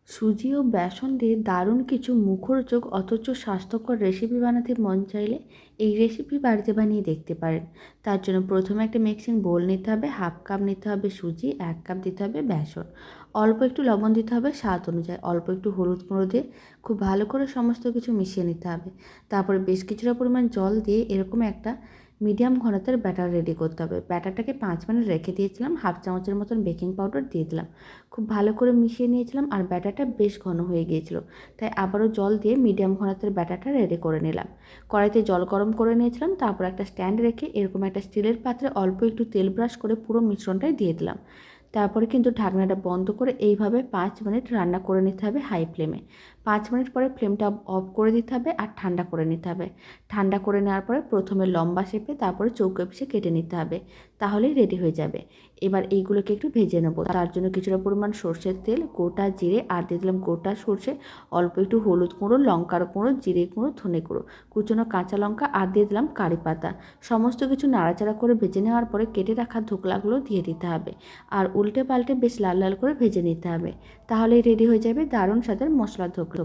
সুজি ও বেসন দিয়ে দারুণ কিছু মুখরোচক অথচ স্বাস্থ্যকর রেসিপি বানাতে মন চাইলে এই রেসিপি বাড়িতে বানিয়ে দেখতে পারেন। তার জন্য প্রথমে একটা মিক্সিং বোল নিতে হবে, 1/2 কাপ নিতে হবে সুজি, 1 কাপ দিতে হবে বেসন, অল্প একটু লবণ দিতে হবে স্বাদ অনুযায়ী, অল্প একটু হলুদ গুঁড়ো দিয়ে খুব ভালো করে সমস্ত কিছু মিশিয়ে নিতে হবে। তারপরে বেশ কিছুটা পরিমাণ জল দিয়ে এরকম একটা মিডিয়াম ঘনত্বের ব্যাটার রেডি করতে হবে। ব্যাটারটাকে 5 মিনিট রেখে দিয়েছিলাম, 1/2 চামচের মতন বেকিং পাউডার দিয়ে দিলাম, খুব ভালো করে মিশিয়ে নিয়েছিলাম আর ব্যাটারটা বেশ ঘন হয়ে গিয়েছিল। তাই আবারও জল দিয়ে মিডিয়াম ঘনত্বের ব্যাটারটা রেডি করে নিলাম। কড়াইতে জল গরম করে নিয়েছিলাম, তারপর একটা স্ট্যান্ড রেখে এরকম একটা স্টিলের পাত্রে অল্প একটু তেল ব্রাশ করে পুরো মিশ্রণটাই দিয়ে দিলাম। তারপরে কিন্তু ঢাকনাটা বন্ধ করে এইভাবে 5 মিনিট রান্না করে নিতে হবে হাই ফ্লেমে। 5 মিনিট পরে ফ্লেমটা অফ করে দিতে হবে আর ঠান্ডা করে নিতে হবে। ঠান্ডা করে নেওয়ার পরে প্রথমে লম্বা শেপে তারপরে চৌকো পিসে কেটে নিতে হবে, তাহলেই রেডি হয়ে যাবে। এবার এইগুলোকে একটু ভেজে নেবো। তার জন্য কিছুটা পরিমাণ সর্ষের তেল, গোটা জিরে আর দিয়ে দিলাম গোটা সর্ষে, অল্প একটু হলুদ গুঁড়ো, লঙ্কার গুঁড়ো, জিরে গুঁড়ো, ধনে গুঁড়ো, কুচনো কাঁচা লঙ্কা আর দিয়ে দিলাম কারি পাতা। সমস্ত কিছু নাড়াচাড়া করে ভেজে নেওয়ার পরে কেটে রাখা ধোকলাগুলো দিয়ে দিতে হবে আর উল্টে পাল্টে বেশ লাল লাল করে ভেজে নিতে হবে। তাহলেই রেডি হয়ে যাবে দারুণ স্বাদের মশলা ধোকলা।